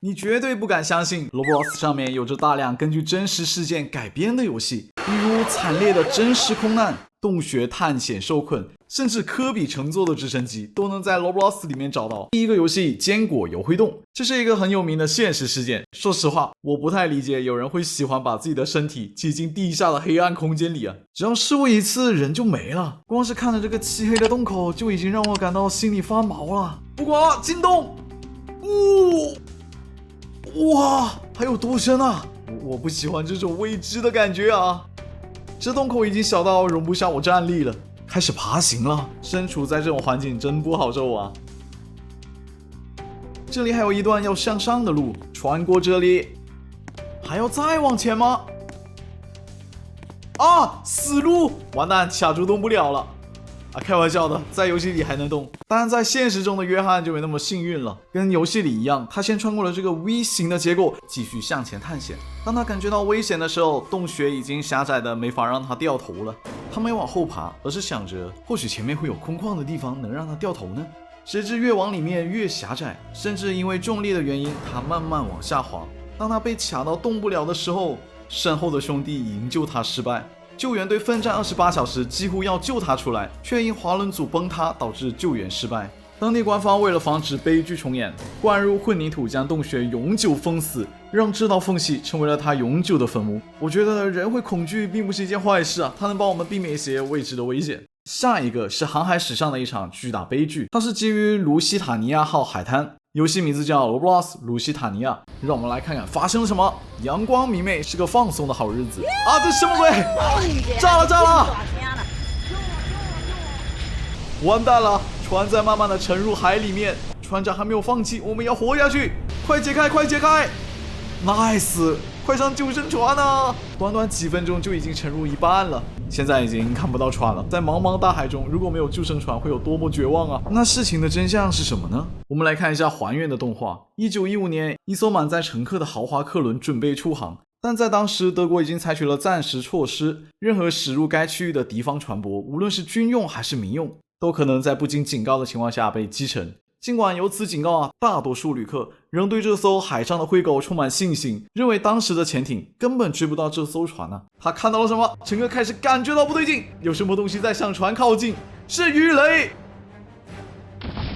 你绝对不敢相信 Roblox 上面有着大量根据真实事件改编的游戏，比如惨烈的真实空难、洞穴探险受困，甚至科比乘坐的直升机都能在 Roblox 里面找到。第一个游戏坚果油灰洞，这是一个很有名的现实事件。说实话，我不太理解有人会喜欢把自己的身体挤进地下的黑暗空间里啊！只要失误一次，人就没了。光是看着这个漆黑的洞口，就已经让我感到心里发毛了。不过进洞，哇，还有多深啊！我不喜欢这种未知的感觉啊！这洞口已经小到容不下我站立了，开始爬行了。身处在这种环境真不好受啊！这里还有一段要向上的路，穿过这里，还要再往前吗？啊，死路！完蛋，卡住动不了了。开玩笑的，在游戏里还能动，当然在现实中的约翰就没那么幸运了。跟游戏里一样，他先穿过了这个 V 型的结构，继续向前探险。当他感觉到危险的时候，洞穴已经狭窄的没法让他掉头了。他没往后爬，而是想着或许前面会有空旷的地方能让他掉头呢。谁知越往里面越狭窄，甚至因为重力的原因，他慢慢往下滑。当他被卡到动不了的时候，身后的兄弟营救他失败。救援队奋战28小时，几乎要救他出来，却因滑轮组崩塌导致救援失败。当地官方为了防止悲剧重演，灌入混凝土将洞穴永久封死，让这道缝隙成为了他永久的坟墓。我觉得人会恐惧并不是一件坏事啊，它能帮我们避免一些未知的危险。下一个是航海史上的一场巨大悲剧，它是基于卢西塔尼亚号海滩，游戏名字叫 Roblox 卢西塔尼亚。让我们来看看发生了什么。阳光明媚，是个放松的好日子啊！这什么鬼？炸了炸了！完蛋了，船在慢慢的沉入海里面，船长还没有放弃，我们要活下去！快解开，快解开 ！Nice， 快上救生船啊！短短几分钟就已经沉入一半了，现在已经看不到船了。在茫茫大海中，如果没有救生船，会有多么绝望啊！那事情的真相是什么呢？我们来看一下还原的动画。1915年，一艘满载乘客的豪华客轮准备出航，但在当时，德国已经采取了暂时措施，任何驶入该区域的敌方船舶，无论是军用还是民用，都可能在不经警告的情况下被击沉。尽管有此警告大多数旅客仍对这艘海上的灰狗充满信心，认为当时的潜艇根本追不到这艘船他看到了什么？乘客开始感觉到不对劲，有什么东西在向船靠近，是鱼雷！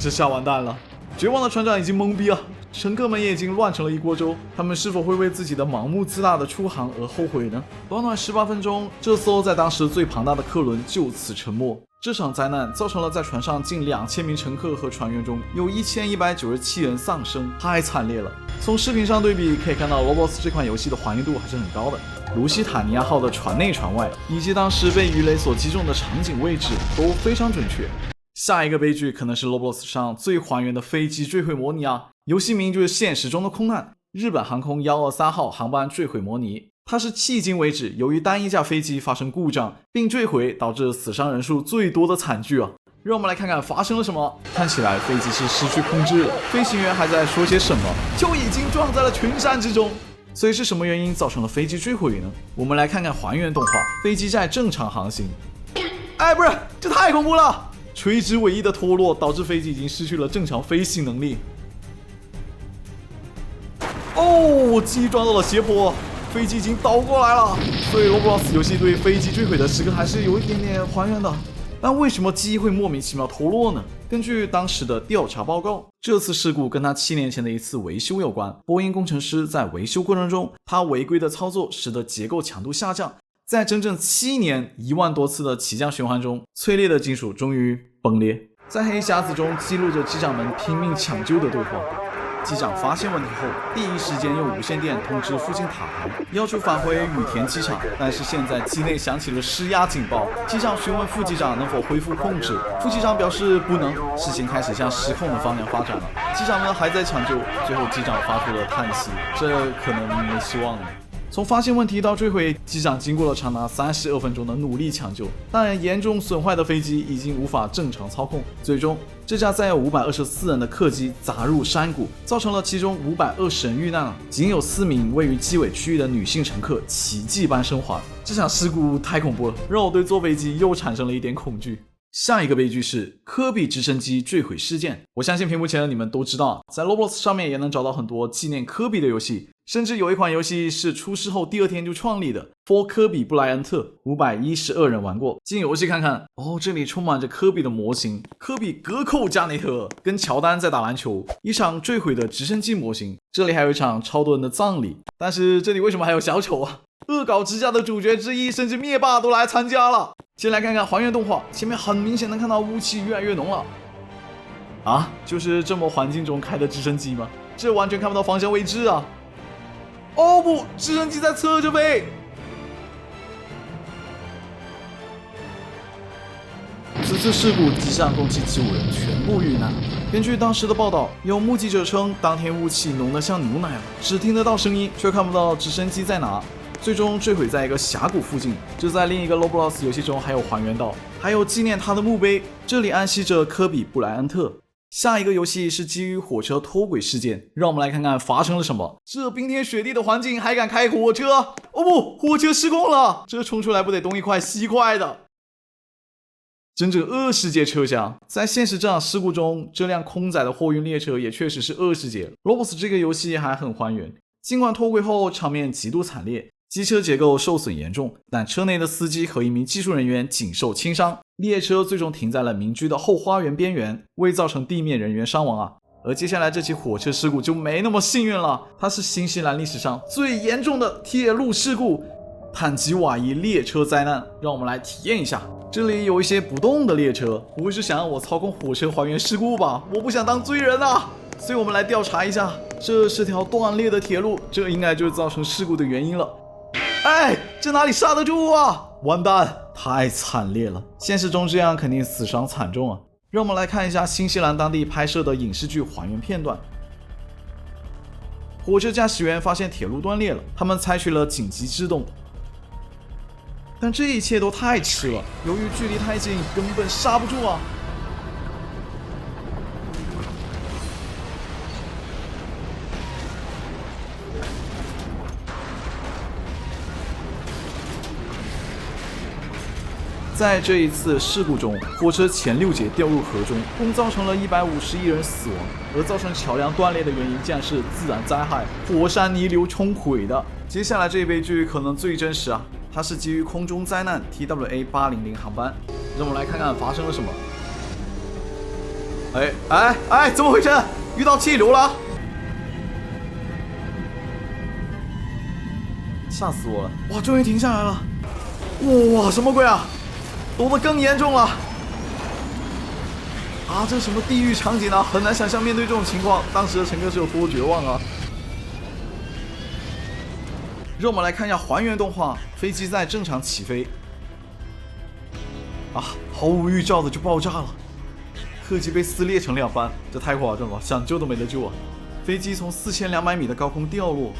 这下完蛋了，绝望的船长已经懵逼了，乘客们也已经乱成了一锅粥。他们是否会为自己的盲目自大的出航而后悔呢？短短18分钟，这艘在当时最庞大的客轮就此沉没。这场灾难造成了在船上近2000名乘客和船员中有1197人丧生，太惨烈了。从视频上对比，可以看到 Roblox 这款游戏的还原度还是很高的。卢西塔尼亚号的船内船外以及当时被鱼雷所击中的场景位置都非常准确。下一个悲剧可能是 Roblox 上最还原的飞机坠毁模拟游戏名就是现实中的空难，日本航空123号航班坠毁模拟。它是迄今为止由于单一架飞机发生故障并坠毁导致死伤人数最多的惨剧让我们来看看发生了什么。看起来飞机是失去控制了，飞行员还在说些什么，就已经撞在了群山之中。所以是什么原因造成了飞机坠毁呢？我们来看看还原动画，飞机在正常航行。不是，这太恐怖了！垂直尾翼的脱落导致飞机已经失去了正常飞行能力。机撞到了斜坡，飞机已经倒过来了。所以 Roblox 游戏对飞机坠毁的时刻还是有一点点还原的。但为什么机会莫名其妙脱落呢？根据当时的调查报告，这次事故跟他7年前的一次维修有关。波音工程师在维修过程中，他违规的操作使得结构强度下降，在整整7年1万多次的起降循环中，脆裂的金属终于崩裂。在黑匣子中记录着机长们拼命抢救的对话。机长发现问题后，第一时间用无线电通知附近塔台，要求返回羽田机场。但是现在机内响起了失压警报，机长询问副机长能否恢复控制，副机长表示不能，事情开始向失控的方向发展了。机长们还在抢救，最后机长发出了叹息，这可能没希望了。从发现问题到坠毁，机长经过了长达32分钟的努力抢救，但严重损坏的飞机已经无法正常操控。最终，这架载有524人的客机砸入山谷，造成了其中520人遇难，仅有4名位于机尾区域的女性乘客奇迹般生还。这场事故太恐怖了，让我对坐飞机又产生了一点恐惧。下一个悲剧是科比直升机坠毁事件。我相信屏幕前的你们都知道，在 Roblox 上面也能找到很多纪念科比的游戏，甚至有一款游戏是出事后第2天就创立的 For 科比布莱恩特，512人玩过。进游戏看看，这里充满着科比的模型，科比隔扣加内特跟乔丹在打篮球，一场坠毁的直升机模型，这里还有一场超多人的葬礼。但是这里为什么还有小丑啊？恶搞之家的主角之一，甚至灭霸都来参加了。先来看看还原动画，前面很明显能看到雾气越来越浓了。就是这么环境中开的直升机吗？这完全看不到方向位置啊！不，直升机在侧着飞。此次事故，机上共计9人全部遇难。根据当时的报道，有目击者称，当天雾气浓得像牛奶了，只听得到声音，却看不到直升机在哪。最终坠毁在一个峡谷附近，这在另一个 Roblox 游戏中还有还原到，还有纪念他的墓碑，这里安息着科比布莱恩特。下一个游戏是基于火车脱轨事件，让我们来看看发生了什么。这冰天雪地的环境还敢开火车？不，火车失控了，这冲出来不得东一块西一块的。整整20节车厢，在现实这场事故中，这辆空载的货运列车也确实是20节。Roblox 这个游戏还很还原，尽管脱轨后场面极度惨烈，机车结构受损严重，但车内的司机和一名技术人员仅受轻伤。列车最终停在了民居的后花园边缘，未造成地面人员伤亡啊。而接下来这起火车事故就没那么幸运了，它是新西兰历史上最严重的铁路事故——坦吉瓦伊列车灾难。让我们来体验一下。这里有一些不动的列车，不会是想让我操控火车还原事故吧？我不想当罪人啊！所以我们来调查一下，这是条断裂的铁路，这应该就是造成事故的原因了。这哪里刹得住啊？完蛋，太惨烈了！现实中这样肯定死伤惨重啊！让我们来看一下新西兰当地拍摄的影视剧还原片段。火车驾驶员发现铁路断裂了，他们采取了紧急制动，但这一切都太迟了，由于距离太近，根本刹不住啊！在这一次事故中，火车前6节掉入河中，共造成了151人死亡，而造成桥梁断裂的原因竟然是自然灾害——火山泥流冲毁的。接下来这一悲剧可能最真实啊，它是基于空中灾难 TWA800 航班。让我们来看看发生了什么。怎么回事？遇到气流了？吓死我了！哇，终于停下来了！哇，什么鬼啊？躲得更严重了！这是什么地狱场景啊？很难想象面对这种情况，当时的乘客是有多绝望啊！让我们来看一下还原动画，飞机在正常起飞，毫无预兆的就爆炸了，客机被撕裂成2半，这太夸张了，想救都没得救啊！飞机从4200米的高空掉落，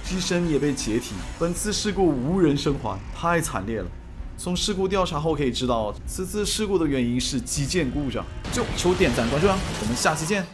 机身也被解体。本次事故无人生还，太惨烈了。从事故调查后可以知道，此次事故的原因是机件故障。就求点赞关注啊，我们下期见。